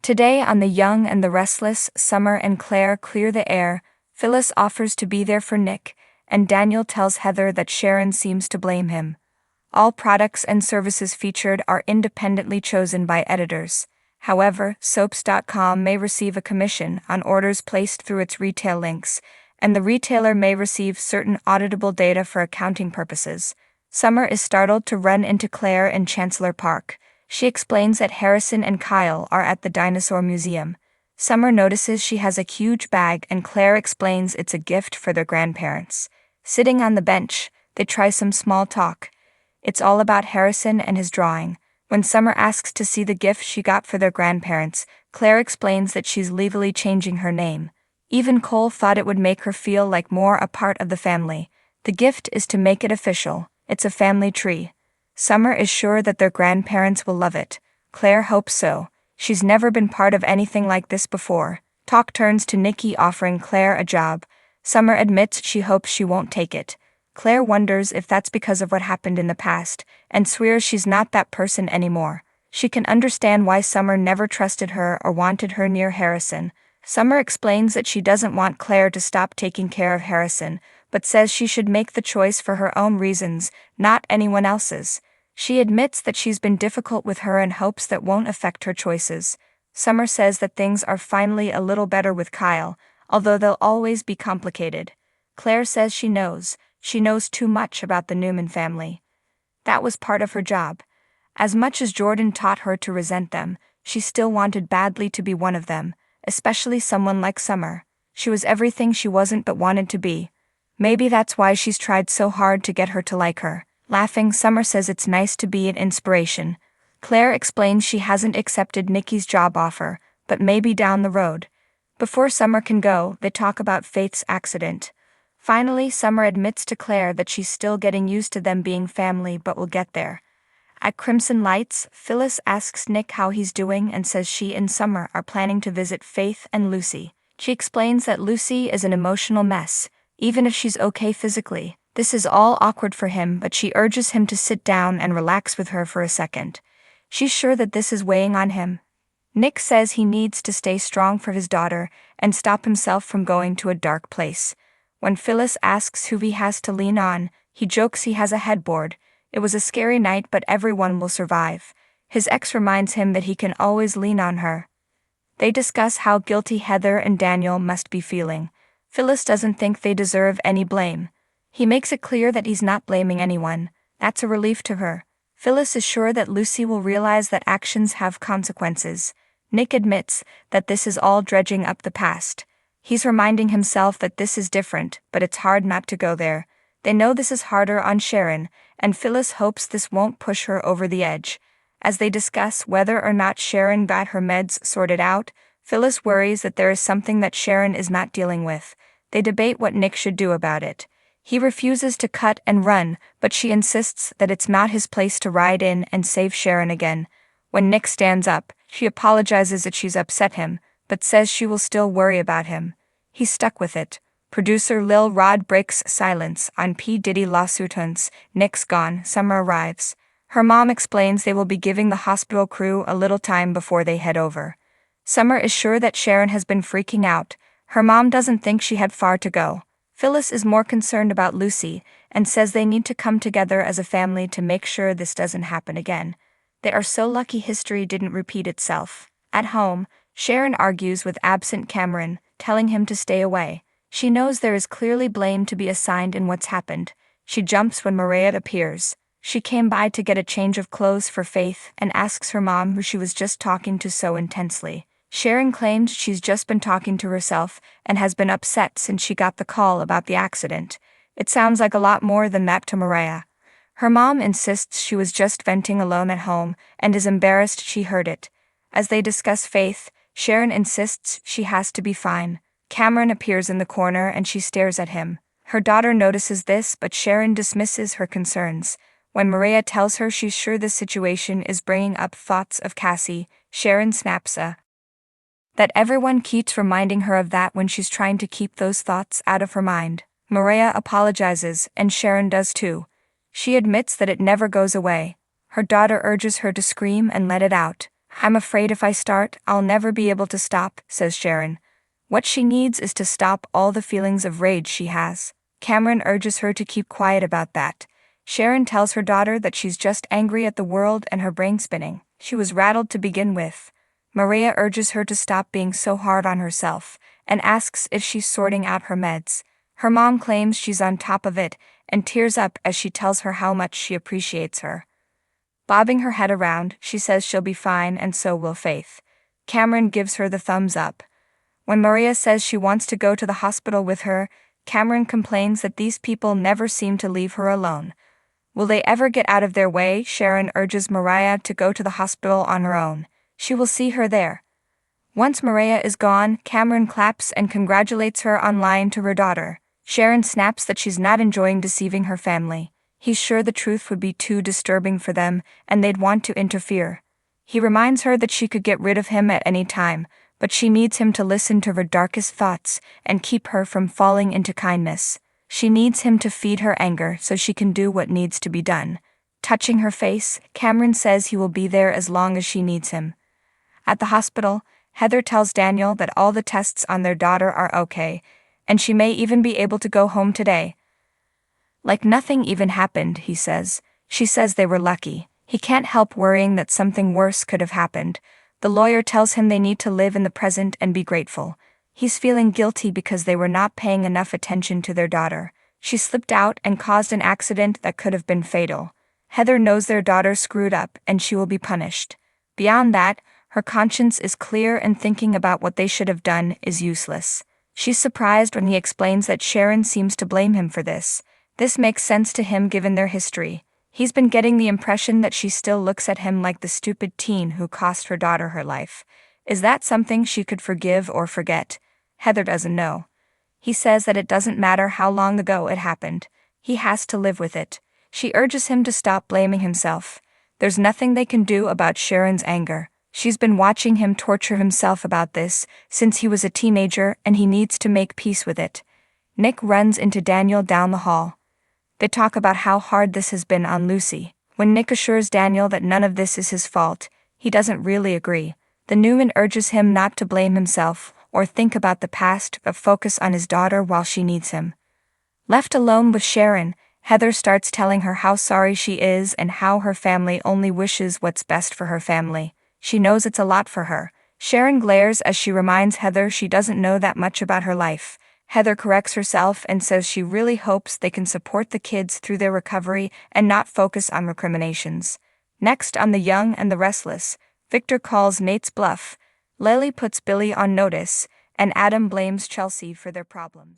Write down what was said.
Today on The Young and the Restless, Summer and Claire clear the air. Phyllis offers to be there for Nick, and Daniel tells Heather that Sharon seems to blame him. All products and services featured are independently chosen by editors. However, soaps.com may receive a commission on orders placed through its retail links, and the retailer may receive certain auditable data for accounting purposes. Summer is startled to run into Claire in Chancellor Park. She explains that Harrison and Kyle are at the Dinosaur Museum. Summer notices she has a huge bag and Claire explains it's a gift for their grandparents. Sitting on the bench, they try some small talk. It's all about Harrison and his drawing. When Summer asks to see the gift she got for their grandparents, Claire explains that she's legally changing her name. Even Cole thought it would make her feel like more a part of the family. The gift is to make it official. It's a family tree. Summer is sure that their grandparents will love it. Claire hopes so. She's never been part of anything like this before. Talk turns to Nikki offering Claire a job. Summer admits she hopes she won't take it. Claire wonders if that's because of what happened in the past, and swears she's not that person anymore. She can understand why Summer never trusted her or wanted her near Harrison. Summer explains that she doesn't want Claire to stop taking care of Harrison, but says she should make the choice for her own reasons, not anyone else's. She admits that she's been difficult with her and hopes that won't affect her choices. Summer says that things are finally a little better with Kyle, although they'll always be complicated. Claire says she knows too much about the Newman family. That was part of her job. As much as Jordan taught her to resent them, she still wanted badly to be one of them, especially someone like Summer. She was everything she wasn't but wanted to be. Maybe that's why she's tried so hard to get her to like her. Laughing, Summer says it's nice to be an inspiration. Claire explains she hasn't accepted Nikki's job offer, but maybe down the road. Before Summer can go, they talk about Faith's accident. Finally, Summer admits to Claire that she's still getting used to them being family but will get there. At Crimson Lights, Phyllis asks Nick how he's doing and says she and Summer are planning to visit Faith and Lucy. She explains that Lucy is an emotional mess, even if she's okay physically. This is all awkward for him, but she urges him to sit down and relax with her for a second. She's sure that this is weighing on him. Nick says he needs to stay strong for his daughter and stop himself from going to a dark place. When Phyllis asks who he has to lean on, he jokes he has a headboard. It was a scary night, but everyone will survive. His ex reminds him that he can always lean on her. They discuss how guilty Heather and Daniel must be feeling. Phyllis doesn't think they deserve any blame. He makes it clear that he's not blaming anyone. That's a relief to her. Phyllis is sure that Lucy will realize that actions have consequences. Nick admits that this is all dredging up the past. He's reminding himself that this is different, but it's hard not to go there. They know this is harder on Sharon, and Phyllis hopes this won't push her over the edge. As they discuss whether or not Sharon got her meds sorted out, Phyllis worries that there is something that Sharon is not dealing with. They debate what Nick should do about it. He refuses to cut and run, but she insists that it's not his place to ride in and save Sharon again. When Nick stands up, she apologizes that she's upset him, but says she will still worry about him. He's stuck with it. Producer Lil Rod breaks silence on P. Diddy lawsuit hunts. Nick's gone. Summer arrives. Her mom explains they will be giving the hospital crew a little time before they head over. Summer is sure that Sharon has been freaking out. Her mom doesn't think she had far to go. Phyllis is more concerned about Lucy and says they need to come together as a family to make sure this doesn't happen again. They are so lucky history didn't repeat itself. At home, Sharon argues with absent Cameron, telling him to stay away. She knows there is clearly blame to be assigned in what's happened. She jumps when Maria appears. She came by to get a change of clothes for Faith and asks her mom who she was just talking to so intensely. Sharon claims she's just been talking to herself and has been upset since she got the call about the accident. It sounds like a lot more than that to Maria. Her mom insists she was just venting alone at home and is embarrassed she heard it. As they discuss Faith, Sharon insists she has to be fine. Cameron appears in the corner and she stares at him. Her daughter notices this, but Sharon dismisses her concerns. When Maria tells her she's sure this situation is bringing up thoughts of Cassie, Sharon snaps that everyone keeps reminding her of that when she's trying to keep those thoughts out of her mind. Maria apologizes, and Sharon does too. She admits that it never goes away. Her daughter urges her to scream and let it out. I'm afraid if I start, I'll never be able to stop, says Sharon. What she needs is to stop all the feelings of rage she has. Cameron urges her to keep quiet about that. Sharon tells her daughter that she's just angry at the world and her brain spinning. She was rattled to begin with. Maria urges her to stop being so hard on herself and asks if she's sorting out her meds. Her mom claims she's on top of it and tears up as she tells her how much she appreciates her. Bobbing her head around, she says she'll be fine and so will Faith. Cameron gives her the thumbs up. When Maria says she wants to go to the hospital with her, Cameron complains that these people never seem to leave her alone. Will they ever get out of their way? Sharon urges Maria to go to the hospital on her own. She will see her there. Once Maria is gone, Cameron claps and congratulates her on lying to her daughter. Sharon snaps that she's not enjoying deceiving her family. He's sure the truth would be too disturbing for them, and they'd want to interfere. He reminds her that she could get rid of him at any time, but she needs him to listen to her darkest thoughts and keep her from falling into kindness. She needs him to feed her anger so she can do what needs to be done. Touching her face, Cameron says he will be there as long as she needs him. At the hospital, Heather tells Daniel that all the tests on their daughter are okay, and she may even be able to go home today. Like nothing even happened, he says. She says they were lucky. He can't help worrying that something worse could have happened. The lawyer tells him they need to live in the present and be grateful. He's feeling guilty because they were not paying enough attention to their daughter. She slipped out and caused an accident that could have been fatal. Heather knows their daughter screwed up and she will be punished. Beyond that, her conscience is clear and thinking about what they should have done is useless. She's surprised when he explains that Sharon seems to blame him for this. This makes sense to him given their history. He's been getting the impression that she still looks at him like the stupid teen who cost her daughter her life. Is that something she could forgive or forget? Heather doesn't know. He says that it doesn't matter how long ago it happened. He has to live with it. She urges him to stop blaming himself. There's nothing they can do about Sharon's anger. She's been watching him torture himself about this since he was a teenager and he needs to make peace with it. Nick runs into Daniel down the hall. They talk about how hard this has been on Lucy. When Nick assures Daniel that none of this is his fault, he doesn't really agree. The Newman urges him not to blame himself or think about the past but focus on his daughter while she needs him. Left alone with Sharon, Heather starts telling her how sorry she is and how her family only wishes what's best for her family. She knows it's a lot for her. Sharon glares as she reminds Heather she doesn't know that much about her life. Heather corrects herself and says she really hopes they can support the kids through their recovery and not focus on recriminations. Next on The Young and the Restless, Victor calls Nate's bluff, Lily puts Billy on notice, and Adam blames Chelsea for their problems.